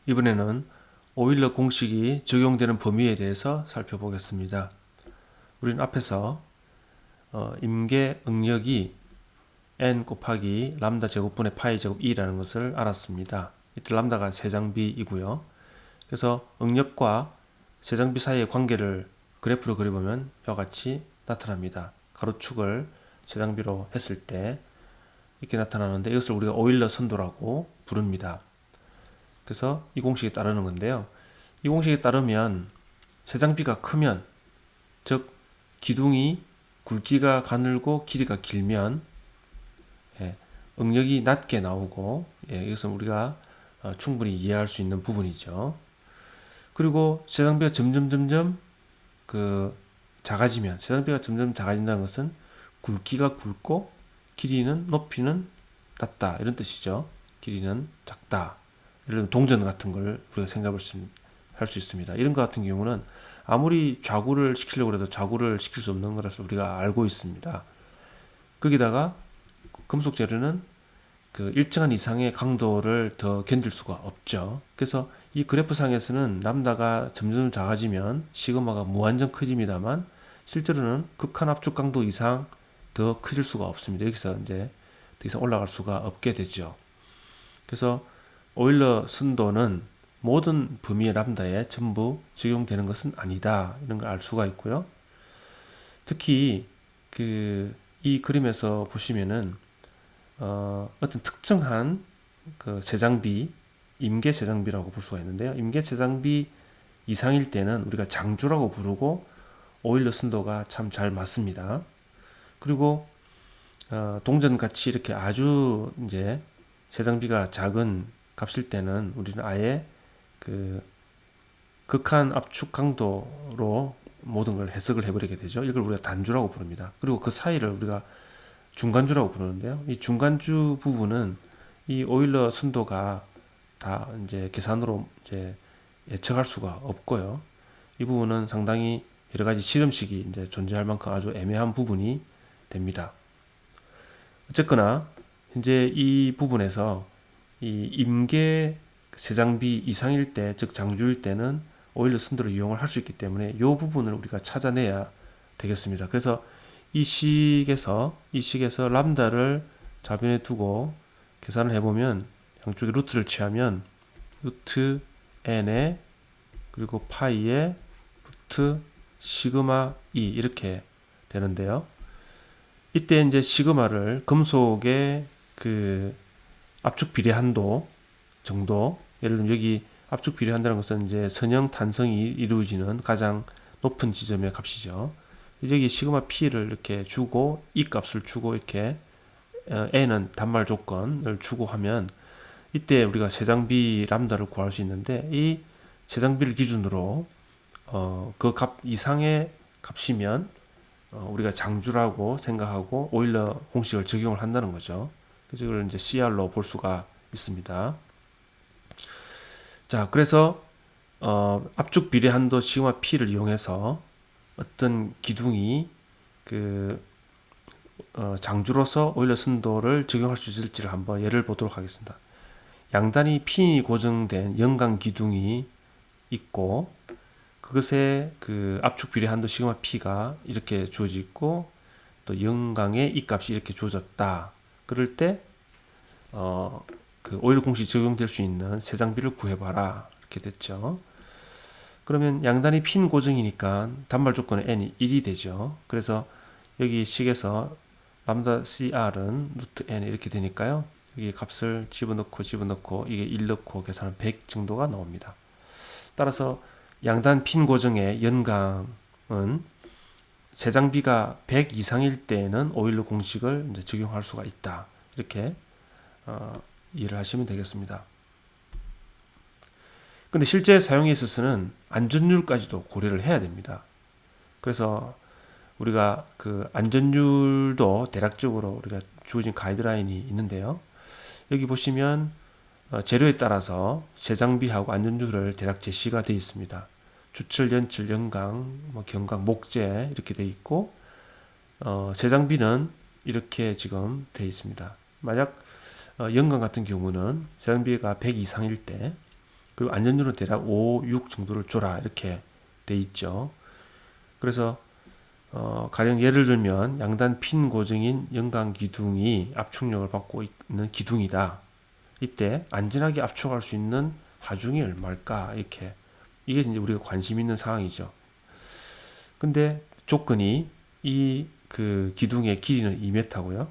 이번에는 오일러 공식이 적용되는 범위에 대해서 살펴보겠습니다. 우리는 앞에서 임계 응력이 n 곱하기 람다 제곱분의 파이 제곱 2라는 것을 알았습니다. 이때 람다가 세장비이고요. 그래서 응력과 세장비 사이의 관계를 그래프로 그려보면 이와 같이 나타납니다. 가로축을 세장비로 했을 때 이렇게 나타나는데 이것을 우리가 오일러 선도라고 부릅니다. 그래서 이 공식에 따르는 건데요. 이 공식에 따르면 세장비가 크면, 즉 기둥이 굵기가 가늘고 길이가 길면 응력이 낮게 나오고, 이것은 우리가 충분히 이해할 수 있는 부분이죠. 그리고 세장비가 점점 세장비가 점점 작아진다는 것은 굵기가 굵고 길이는 높이는 낮다 이런 뜻이죠. 길이는 작다. 예를 들면 동전 같은 걸 우리가 생각할 수 있습니다. 이런 것 같은 경우는 아무리 좌구를 시키려고 해도 좌구를 시킬 수 없는 것을 우리가 알고 있습니다. 거기다가 금속 재료는 그 일정한 이상의 강도를 더 견딜 수가 없죠. 그래서 이 그래프상에서는 람다가 점점 작아지면 시그마가 무한정 커집니다만 실제로는 극한 압축 강도 이상 더 커질 수가 없습니다. 여기서 이제 더 이상 올라갈 수가 없게 되죠. 그래서 오일러 순도는 모든 범위의 람다에 전부 적용되는 것은 아니다. 이런 걸 알 수가 있고요. 특히 이 그림에서 보시면은 어떤 특정한 그 세장비, 임계 세장비라고 볼 수가 있는데요. 임계 세장비 이상일 때는 우리가 장주라고 부르고 오일러 순도가 참 잘 맞습니다. 그리고 동전같이 이렇게 아주 이제 세장비가 작은 값일 때는 우리는 아예 그 극한 압축 강도로 모든 걸 해석을 해버리게 되죠. 이걸 우리가 단주라고 부릅니다. 그리고 그 사이를 우리가 중간주라고 부르는데요. 이 중간주 부분은 이 오일러 순도가 다 이제 계산으로 이제 예측할 수가 없고요. 이 부분은 상당히 여러 가지 실험식이 이제 존재할 만큼 아주 애매한 부분이 됩니다. 어쨌거나 현재 이 부분에서 이 임계 세장비 이상일 때, 즉 장주일 때는 오일러 순도를 이용을 할 수 있기 때문에 이 부분을 우리가 찾아내야 되겠습니다. 그래서 이 식에서 람다를 좌변에 두고 계산을 해보면 양쪽에 루트를 취하면 루트 n에 그리고 파이에 루트 시그마 2 이렇게 되는데요. 이때 이제 시그마를 금속의 그 압축 비례 한도 정도, 예를 들면 여기 압축 비례 한다는 것은 이제 선형 탄성이 이루어지는 가장 높은 지점의 값이죠. 여기 시그마 p를 이렇게 주고 이 값을 주고 이렇게 n은 단말 조건을 주고 하면 이때 우리가 세장비 람다를 구할 수 있는데, 이 세장비를 기준으로 그 값 이상의 값이면 우리가 장주라고 생각하고 오일러 공식을 적용을 한다는 거죠. 그래서 이걸 이제 CR로 볼 수가 있습니다. 자, 그래서 압축 비례 한도 시그마 p를 이용해서 어떤 기둥이 장주로서 오일러 순도를 적용할 수 있을지를 한번 예를 보도록 하겠습니다. 양단이 핀이 고정된 연강 기둥이 있고 그것에 그 압축 비례 한도 시그마 p가 이렇게 주어져 있고 또 연강의 이 값이 이렇게 주어졌다. 그럴 때 그 오일러 공식 적용될 수 있는 세장비를 구해봐라 이렇게 됐죠. 그러면 양단이 핀 고정이니까 단말 조건은 n이 1이 되죠. 그래서 여기 식에서 람다 CR은 루트 n 이렇게 되니까요. 여기 값을 집어넣고 이게 1 넣고 계산하면 100 정도가 나옵니다. 따라서 양단 핀 고정의 연강은 세장비가 100 이상일 때에는 오일러 공식을 이제 적용할 수가 있다. 이렇게 이해를 하시면 되겠습니다. 근데 실제 사용에 있어서는 안전률까지도 고려를 해야 됩니다. 그래서 우리가 그 안전률도 대략적으로 우리가 주어진 가이드라인이 있는데요. 여기 보시면 재료에 따라서 세장비하고 안전률을 대략 제시가 되어 있습니다. 주철, 연철, 연강, 경강, 목재 이렇게 되어 있고 세장비는 이렇게 지금 되어 있습니다. 만약 연강 같은 경우는 세장비가 100 이상일 때 그리고 안전율은 대략 5, 6 정도를 줘라 이렇게 돼 있죠. 그래서 가령 예를 들면 양단 핀 고정인 연강 기둥이 압축력을 받고 있는 기둥이다. 이때 안전하게 압축할 수 있는 하중이 얼마일까? 이렇게 이게 이제 우리가 관심 있는 상황이죠. 근데 조건이 이 그 기둥의 길이는 2m고요.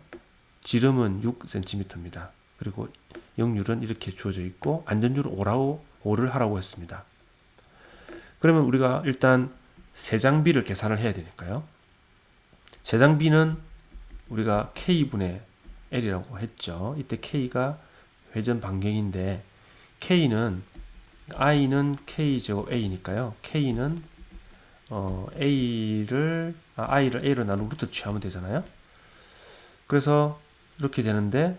지름은 6cm입니다. 그리고 역률은 이렇게 주어져 있고 안전율은 5를 하라고 했습니다. 그러면 우리가 일단 세장비를 계산을 해야 되니까요. 세장비는 우리가 K분의 L이라고 했죠. 이때 K가 회전 반경인데 K는 I는 K제곱 A니까요. K는 I를 A로 나누고 루트 취하면 되잖아요. 그래서 이렇게 되는데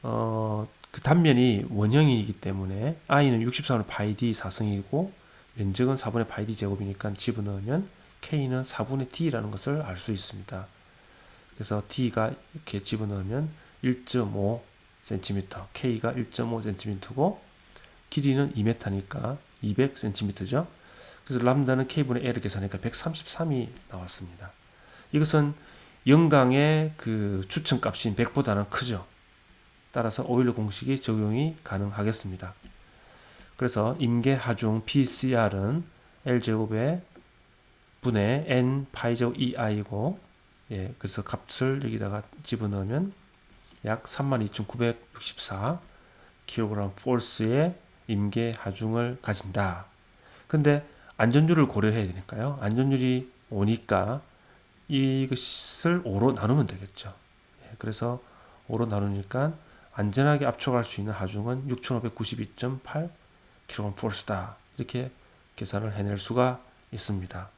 그 단면이 원형이기 때문에 I는 64분의 파이 D 4승이고 면적은 4분의 파이 D 제곱이니까 집어넣으면 K는 4분의 D라는 것을 알 수 있습니다. 그래서 D가 이렇게 집어넣으면 1.5cm, K가 1.5cm고 길이는 2m니까 200cm죠. 그래서 람다는 K분의 L을 계산하니까 133이 나왔습니다. 이것은 영강의 그 추천값인 100보다는 크죠. 따라서 오일러 공식이 적용이 가능하겠습니다. 그래서 임계 하중 PCR은 L제곱의 분의 N 파이제곱 2I고 예, 그래서 값을 여기다가 집어넣으면 약 32,964kg 포스의 임계 하중을 가진다. 근데 안전율을 고려해야 되니까요. 안전율이 5니까 이것을 5로 나누면 되겠죠. 예, 그래서 5로 나누니까 안전하게 압축할 수 있는 하중은 6,592.8kg 포스다. 이렇게 계산을 해낼 수가 있습니다.